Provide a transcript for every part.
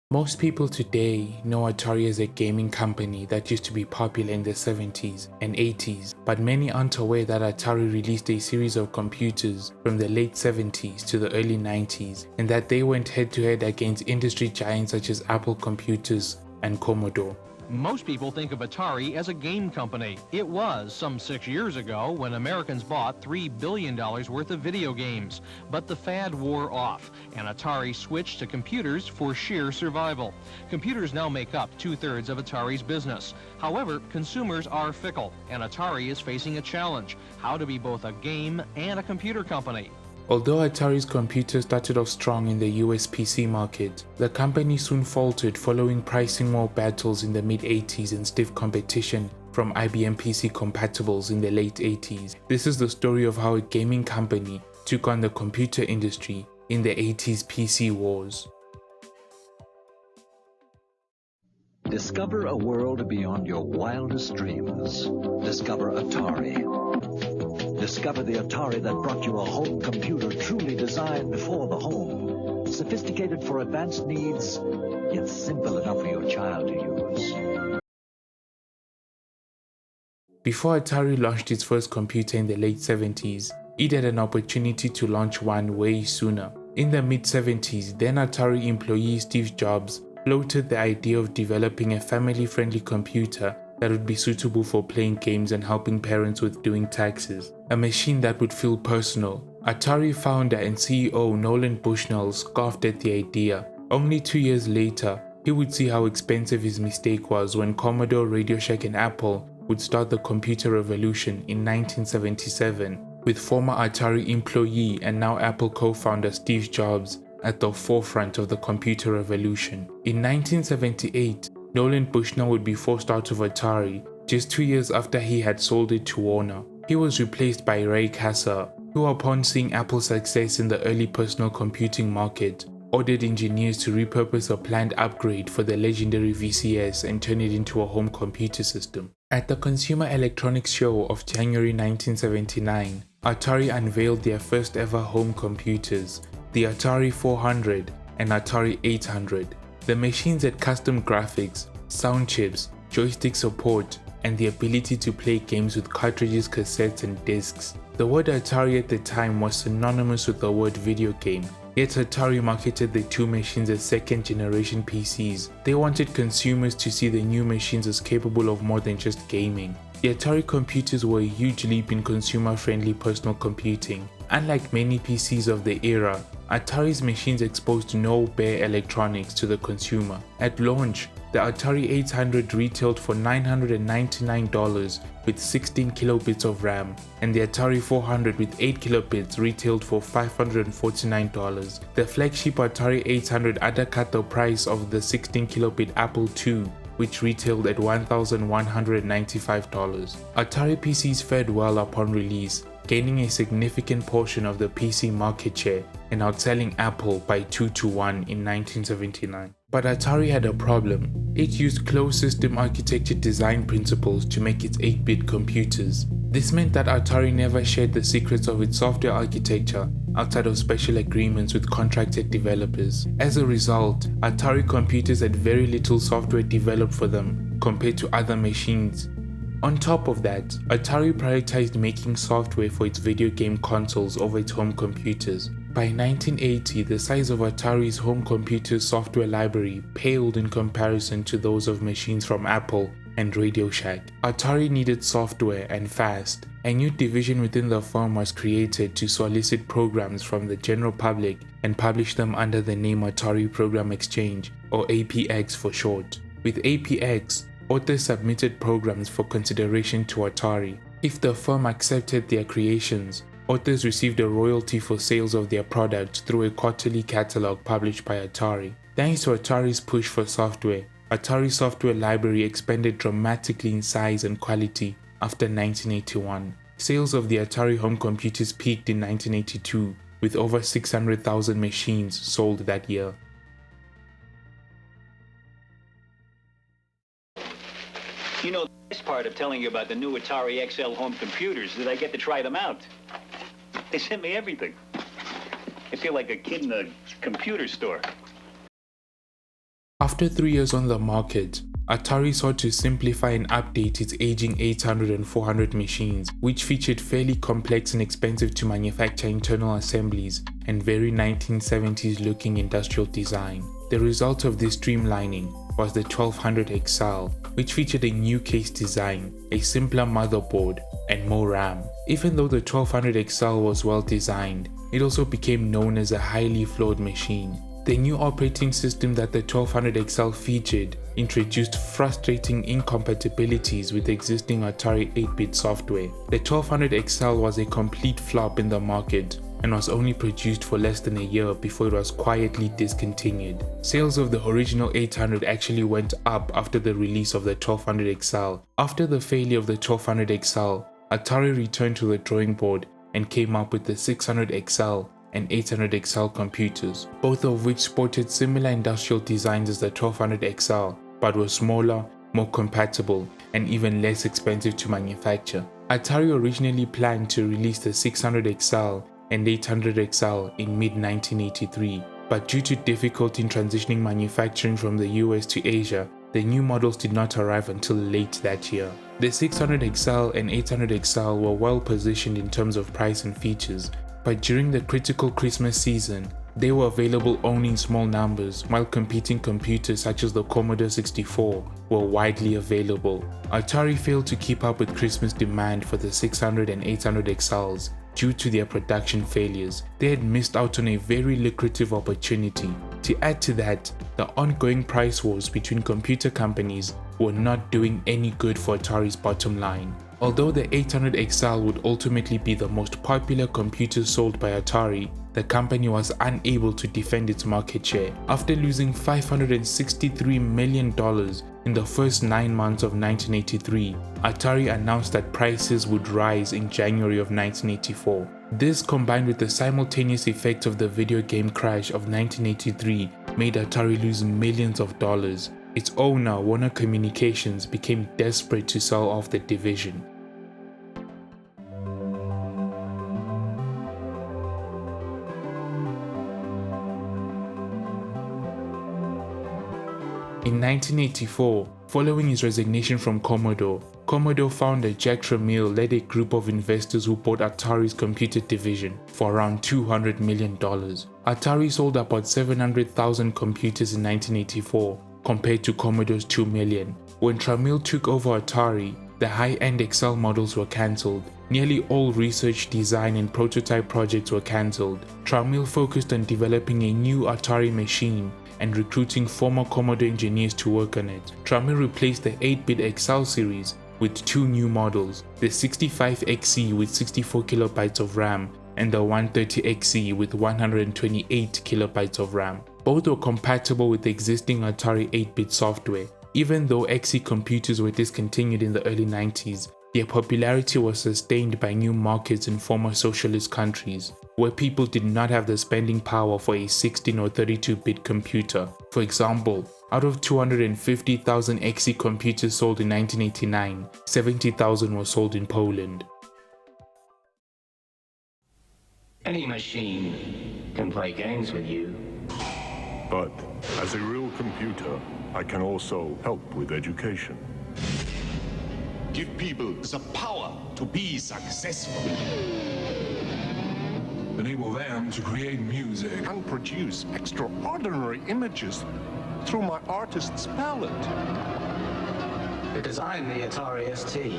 Most people today know Atari as a gaming company that used to be popular in the 70s and 80s, but many aren't aware that Atari released a series of computers from the late 70s to the early 90s, and that they went head-to-head against industry giants such as Apple Computers and Commodore. Most people think of Atari as a game company. It was some 6 years ago when Americans bought $3 billion worth of video games. But the fad wore off, and Atari switched to computers for sheer survival. Computers now make up 2/3 of Atari's business. However, consumers are fickle, and Atari is facing a challenge: how to be both a game and a computer company. Although Atari's computers started off strong in the US PC market, the company soon faltered following pricing war battles in the mid-80s and stiff competition from IBM PC compatibles in the late 80s. This is the story of how a gaming company took on the computer industry in the 80s PC wars. Discover a world beyond your wildest dreams. Discover Atari. Discover the Atari that brought you a home computer truly designed for the home. Sophisticated for advanced needs, yet simple enough for your child to use. Before Atari launched its first computer in the late 70s, it had an opportunity to launch one way sooner. In the mid-70s, then Atari employee Steve Jobs floated the idea of developing a family-friendly computer that would be suitable for playing games and helping parents with doing taxes. A machine that would feel personal. Atari founder and CEO Nolan Bushnell scoffed at the idea. Only 2 years later, he would see how expensive his mistake was when Commodore, Radioshack and Apple would start the computer revolution in 1977, with former Atari employee and now Apple co-founder Steve Jobs at the forefront of the computer revolution. In 1978, Nolan Bushnell would be forced out of Atari just 2 years after he had sold it to Warner. He was replaced by Ray Kasaar, who, upon seeing Apple's success in the early personal computing market, ordered engineers to repurpose a planned upgrade for the legendary VCS and turn it into a home computer system. At the Consumer Electronics Show of January 1979, Atari unveiled their first ever home computers, the Atari 400 and Atari 800. The machines had custom graphics, sound chips, joystick support, and the ability to play games with cartridges, cassettes, and discs. The word Atari at the time was synonymous with the word video game, yet Atari marketed the two machines as second-generation PCs. They wanted consumers to see the new machines as capable of more than just gaming. The Atari computers were a huge leap in consumer-friendly personal computing. Unlike many PCs of the era, Atari's machines exposed no bare electronics to the consumer. At launch, the Atari 800 retailed for $999 with 16 kilobits of RAM, and the Atari 400 with 8 kilobits retailed for $549. The flagship Atari 800 undercut the price of the 16 kilobit Apple II, which retailed at $1,195. Atari PCs fared well upon release, gaining a significant portion of the PC market share and outselling Apple by 2-1 in 1979. But Atari had a problem. It used closed system architecture design principles to make its 8-bit computers. This meant that Atari never shared the secrets of its software architecture outside of special agreements with contracted developers. As a result, Atari computers had very little software developed for them compared to other machines. On top of that, Atari prioritized making software for its video game consoles over its home computers. By 1980, the size of Atari's home computer software library paled in comparison to those of machines from Apple and Radioshack. Atari needed software, and fast. A new division within the firm was created to solicit programs from the general public and publish them under the name Atari Program Exchange, or APX for short. With APX, authors submitted programs for consideration to Atari. If the firm accepted their creations, authors received a royalty for sales of their product through a quarterly catalog published by Atari. Thanks to Atari's push for software, Atari's software library expanded dramatically in size and quality after 1981. Sales of the Atari home computers peaked in 1982, with over 600,000 machines sold that year. You know, the best part of telling you about the new Atari XL home computers is that I get to try them out. They sent me everything. I feel like a kid in a computer store. After 3 years on the market, Atari sought to simplify and update its aging 800 and 400 machines, which featured fairly complex and expensive to manufacture internal assemblies and very 1970s looking industrial design. The result of this streamlining was the 1200 XL, which featured a new case design, a simpler motherboard, and more RAM. Even though the 1200 XL was well designed, it also became known as a highly flawed machine. The new operating system that the 1200 XL featured introduced frustrating incompatibilities with existing Atari 8-bit software. The 1200 XL was a complete flop in the market and was only produced for less than a year before it was quietly discontinued. Sales of the original 800 actually went up after the release of the 1200 XL. After the failure of the 1200 XL, Atari returned to the drawing board and came up with the 600 XL and 800 XL computers, both of which sported similar industrial designs as the 1200 XL, but were smaller, more compatible, and even less expensive to manufacture. Atari originally planned to release the 600 XL and 800 XL in mid-1983, but due to difficulty in transitioning manufacturing from the US to Asia, the new models did not arrive until late that year. The 600 XL and 800 XL were well positioned in terms of price and features, but during the critical Christmas season, they were available only in small numbers, while competing computers such as the Commodore 64 were widely available. Atari failed to keep up with Christmas demand for the 600 and 800 XLs due to their production failures. They had missed out on a very lucrative opportunity. To add to that, the ongoing price wars between computer companies were not doing any good for Atari's bottom line. Although the 800 XL would ultimately be the most popular computer sold by Atari, the company was unable to defend its market share. After losing $563 million in the first 9 months of 1983, Atari announced that prices would rise in January of 1984. This, combined with the simultaneous effects of the video game crash of 1983, made Atari lose millions of dollars. Its owner, Warner Communications, became desperate to sell off the division. In 1984, following his resignation from Commodore, founder Jack Tramil led a group of investors who bought Atari's computer division for around $200 million. Atari sold about 700,000 computers in 1984, compared to Commodore's 2 million. When Tramil took over Atari, the high-end XL models were cancelled. Nearly all research, design, and prototype projects were cancelled. Tramil focused on developing a new Atari machine and recruiting former Commodore engineers to work on it. Tramil replaced the 8-bit XL series with 2 new models, the 65XE with 64 kilobytes of RAM and the 130XE with 128 kilobytes of RAM. Both were compatible with the existing Atari 8-bit software. Even though XE computers were discontinued in the early 90s, their popularity was sustained by new markets in former socialist countries, where people did not have the spending power for a 16 or 32-bit computer. For example, out of 250,000 XE computers sold in 1989, 70,000 were sold in Poland. Any machine can play games with you. But as a real computer, I can also help with education. Give people the power to be successful. Enable them to create music And produce extraordinary images through my artist's palette. To design the Atari ST.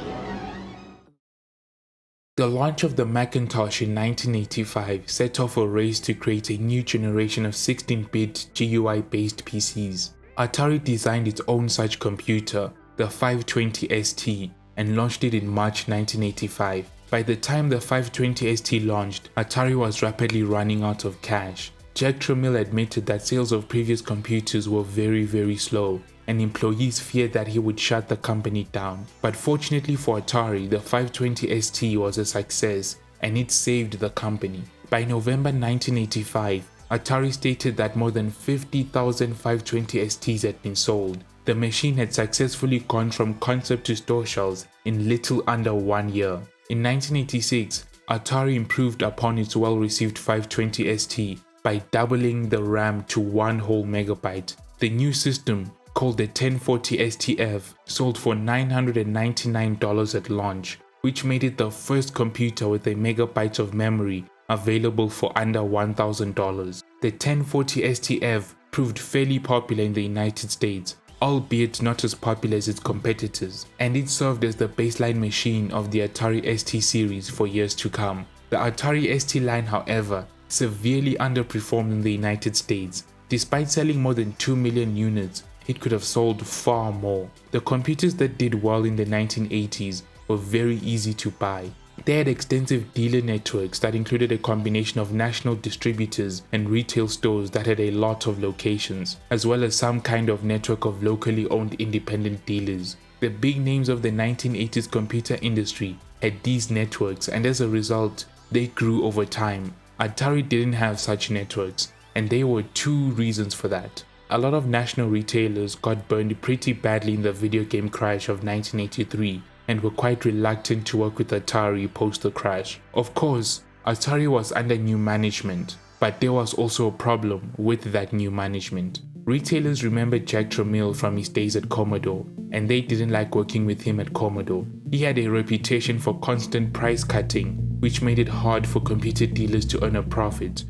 The launch of the Macintosh in 1985 set off a race to create a new generation of 16-bit GUI-based PCs. Atari designed its own such computer, the 520 ST, and launched it in March 1985. By the time the 520 ST launched, Atari was rapidly running out of cash. Jack Tramil admitted that sales of previous computers were very slow, and employees feared that he would shut the company down. But fortunately for Atari, the 520 ST was a success, and it saved the company. By November 1985, Atari stated that more than 50,000 520 STs had been sold. The machine had successfully gone from concept to store shelves in little under 1 year. In 1986, Atari improved upon its well-received 520 ST by doubling the RAM to 1 whole megabyte. The new system, called the 1040 STF, sold for $999 at launch, which made it the first computer with a megabyte of memory available for under $1,000. The 1040 STF proved fairly popular in the United States, albeit not as popular as its competitors, and it served as the baseline machine of the Atari ST series for years to come. The Atari ST line, however, severely underperformed in the United States. Despite selling more than 2 million units, it could have sold far more. The computers that did well in the 1980s were very easy to buy. They had extensive dealer networks that included a combination of national distributors and retail stores that had a lot of locations, as well as some kind of network of locally owned independent dealers. The big names of the 1980s computer industry had these networks, and as a result, they grew over time. Atari didn't have such networks, and there were two reasons for that. A lot of national retailers got burned pretty badly in the video game crash of 1983 and were quite reluctant to work with Atari post the crash. Of course, Atari was under new management, but there was also a problem with that new management. Retailers remembered Jack Tramil from his days at Commodore, and they didn't like working with him at Commodore. He had a reputation for constant price cutting, which made it hard for computer dealers to earn a profit.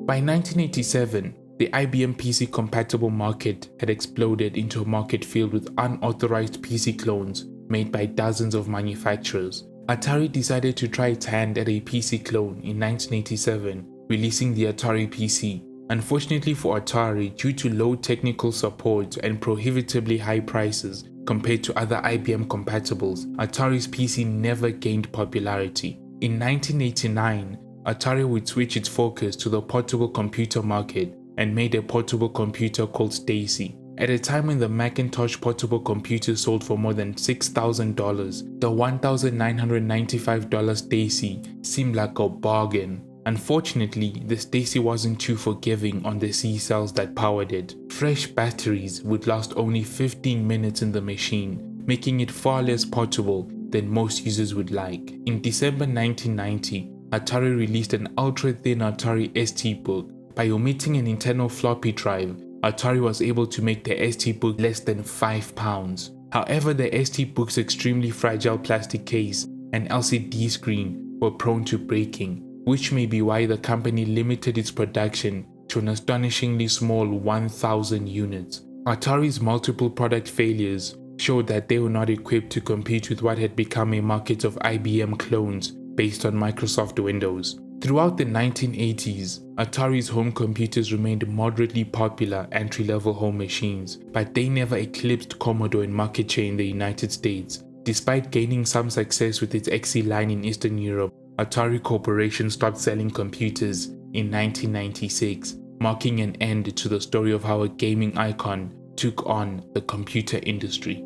By 1987, the IBM PC compatible market had exploded into a market filled with unauthorized PC clones made by dozens of manufacturers. Atari decided to try its hand at a PC clone in 1987, releasing the Atari PC. Unfortunately for Atari, due to low technical support and prohibitively high prices compared to other IBM compatibles, Atari's PC never gained popularity. In 1989, Atari would switch its focus to the portable computer market and made a portable computer called Stacy. At a time when the Macintosh portable computer sold for more than $6,000, the $1,995 Stacy seemed like a bargain. Unfortunately, the Stacy wasn't too forgiving on the C cells that powered it. Fresh batteries would last only 15 minutes in the machine, making it far less portable than most users would like. In December 1990, Atari released an ultra-thin Atari ST book. By omitting an internal floppy drive, Atari was able to make the ST book less than 5 pounds. However, the ST book's extremely fragile plastic case and LCD screen were prone to breaking, which may be why the company limited its production to an astonishingly small 1,000 units. Atari's multiple product failures showed that they were not equipped to compete with what had become a market of IBM clones based on Microsoft Windows. Throughout the 1980s, Atari's home computers remained moderately popular entry-level home machines, but they never eclipsed Commodore in market share in the United States. Despite gaining some success with its XE line in Eastern Europe, Atari Corporation stopped selling computers in 1996, marking an end to the story of how a gaming icon took on the computer industry.